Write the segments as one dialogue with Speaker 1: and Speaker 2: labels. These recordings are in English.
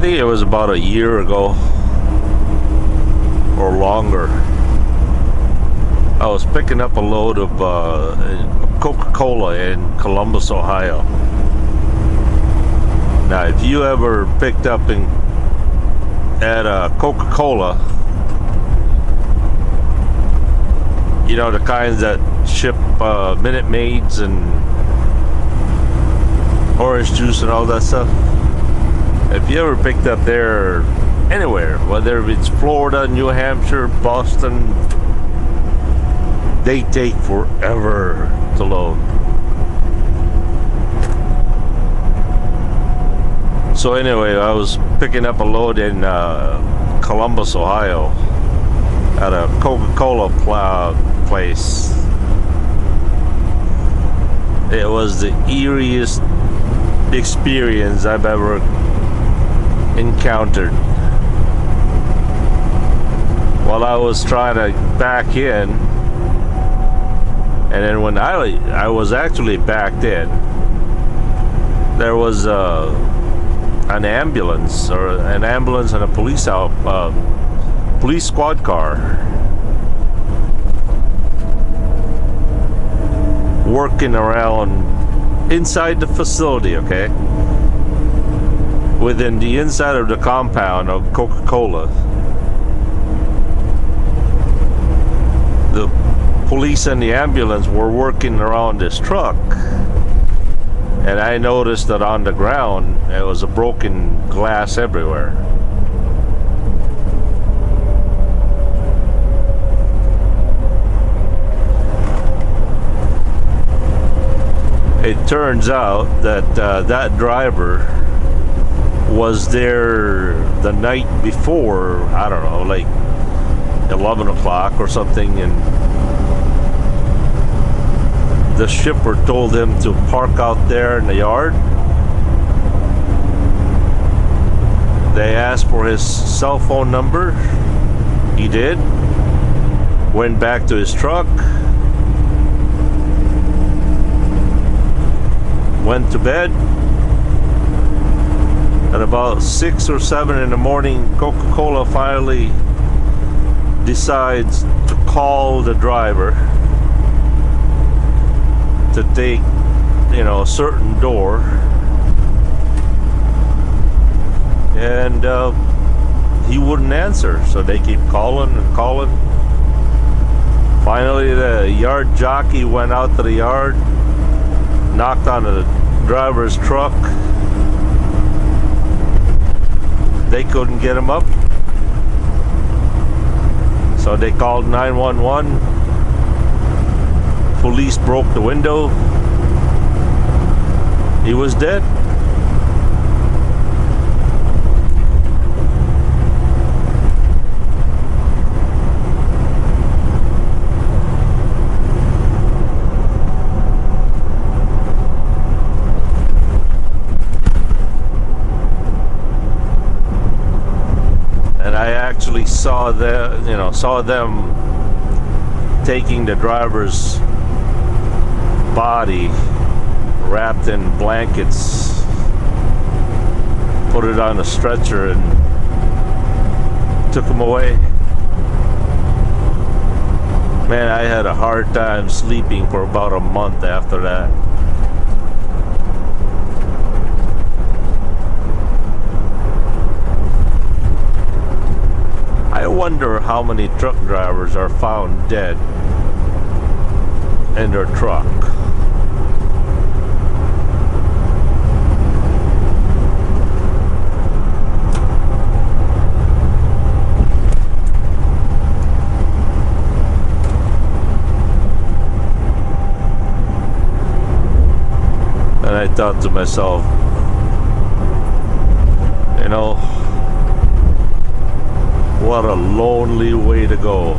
Speaker 1: think it was about a year ago or longer. I was picking up a load of Coca-Cola in Columbus, Ohio. Now, if you ever picked up at Coca-Cola, you know, the kinds that ship Minute Maids and orange juice and all that stuff. If you ever picked up there anywhere, whether it's Florida, New Hampshire, Boston, they take forever to load. So anyway, I was picking up a load in Columbus, Ohio at a Coca-Cola place. It was the eeriest experience I've ever encountered. While I was trying to back in, and then when I was actually backed in, there was an ambulance and a police squad car working around inside the facility, okay? Within the inside of the compound of Coca-Cola. The police and the ambulance were working around this truck, and I noticed that on the ground there was a broken glass everywhere. It turns out that that driver was there the night before, I don't know, like 11 o'clock or something, and the shipper told him to park out there in the yard. They asked for his cell phone number. He did. Went back to his truck. Went to bed. At about 6 or 7 in the morning, Coca-Cola finally decides to call the driver to take, you know, a certain door, and he wouldn't answer, so they keep calling and calling. Finally, the yard jockey went out to the yard, knocked on the driver's truck. They couldn't get him up, so they called 911. Police broke the window. He was dead. And I actually saw them taking the driver's body wrapped in blankets, put it on a stretcher, and took him away. Man, I had a hard time sleeping for about a month after that. I wonder how many truck drivers are found dead in their truck. And I thought to myself, you know, what a lonely way to go.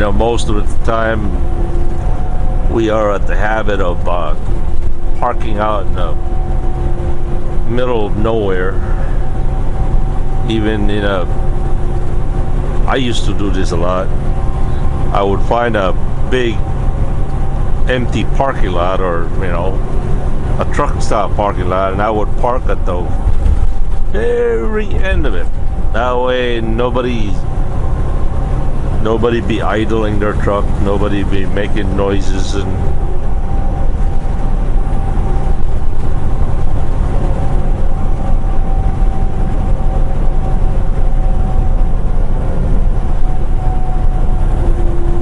Speaker 1: most of the time we are at the habit of parking out in the middle of nowhere. Even I used to do this a lot. I would find a big empty parking lot, or a truck stop parking lot, and I would park at the very end of it. That way nobody be idling their truck, nobody be making noises. And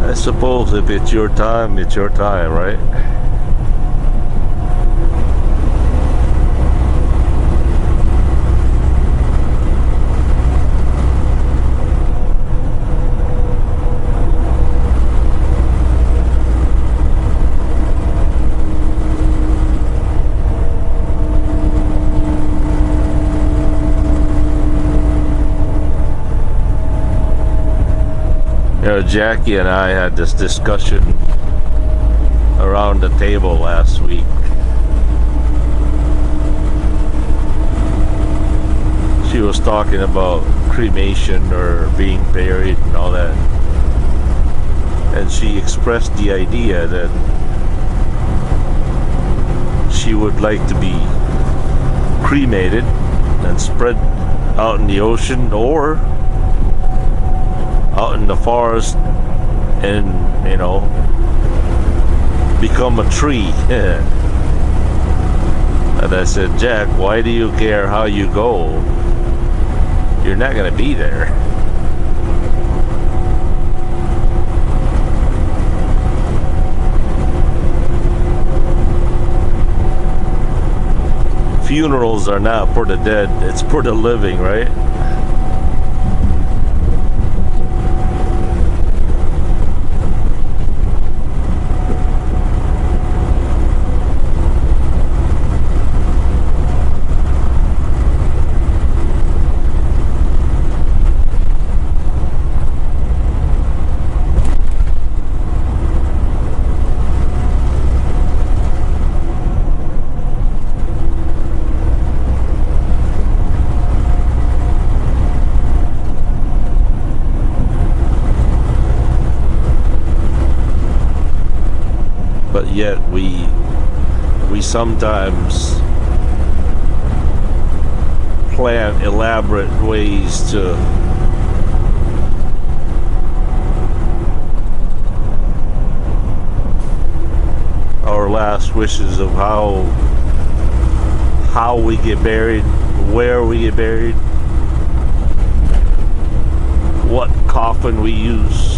Speaker 1: I suppose if it's your time, right? Jackie and I had this discussion around the table last week. She was talking about cremation or being buried and all that, and she expressed the idea that she would like to be cremated and spread out in the ocean, or out in the forest, and become a tree. And I said, Jack, why do you care how you go? You're not gonna be there. Funerals are not for the dead, it's for the living, right? But yet we sometimes plan elaborate ways to our last wishes of how we get buried, where we get buried, what coffin we use.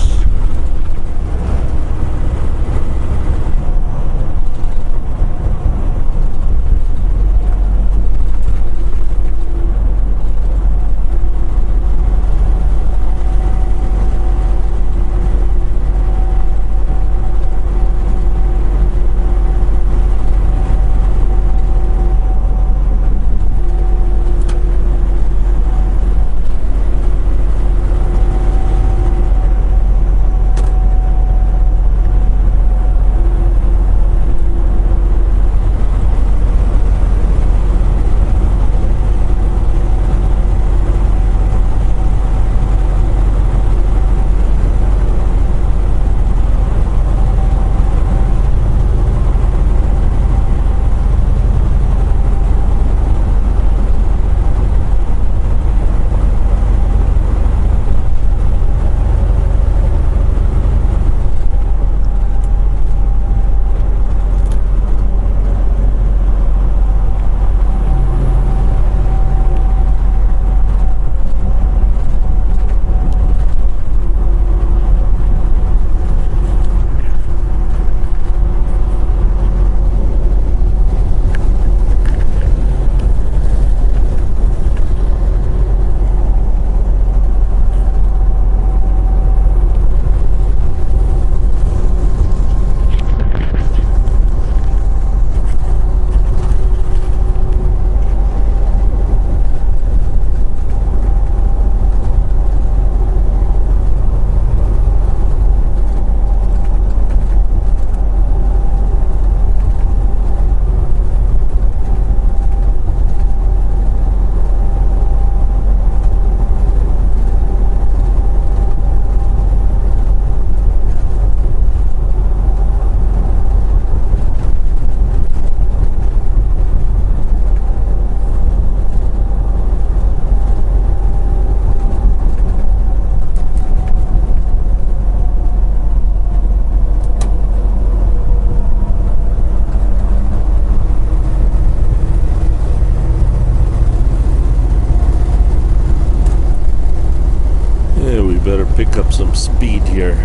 Speaker 1: better pick up some speed here.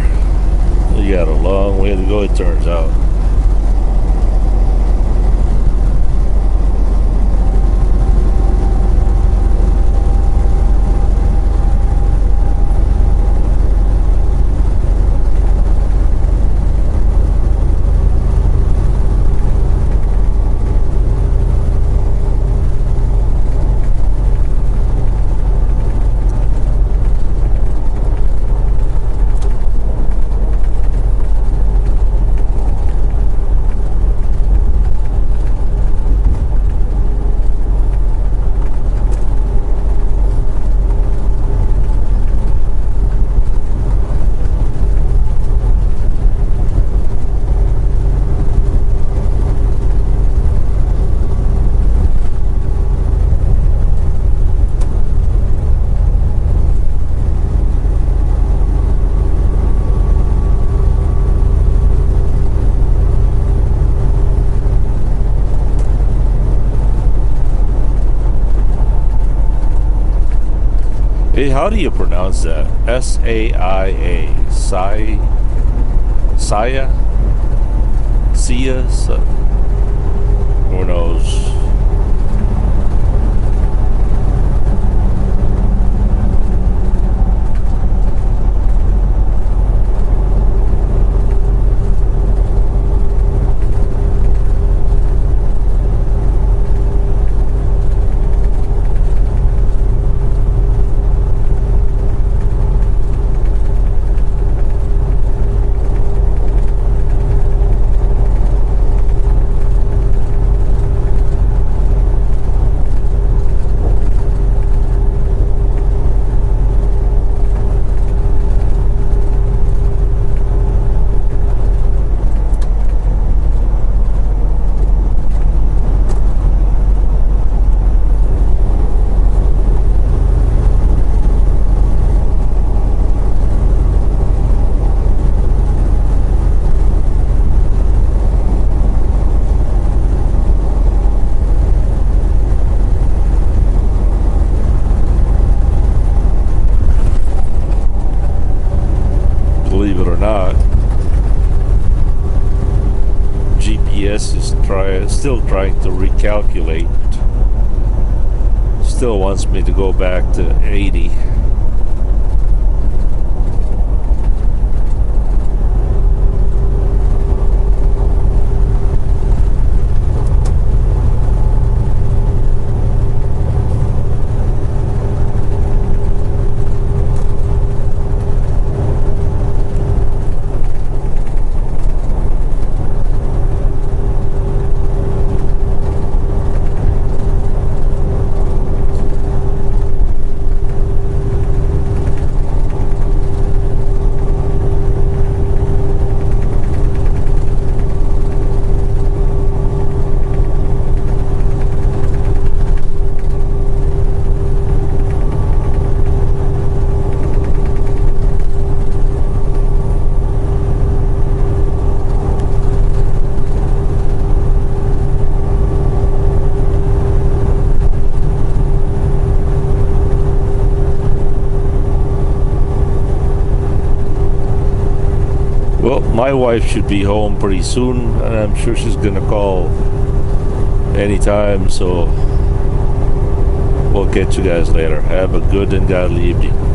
Speaker 1: We got a long way to go, it turns out. Hey, how do you pronounce that? S-A-I-A. Saya? Sia? Who knows? Believe it or not, GPS is still trying to recalculate. Still wants me to go back to 80. Well, my wife should be home pretty soon, and I'm sure she's gonna call anytime, so we'll catch you guys later. Have a good and godly evening.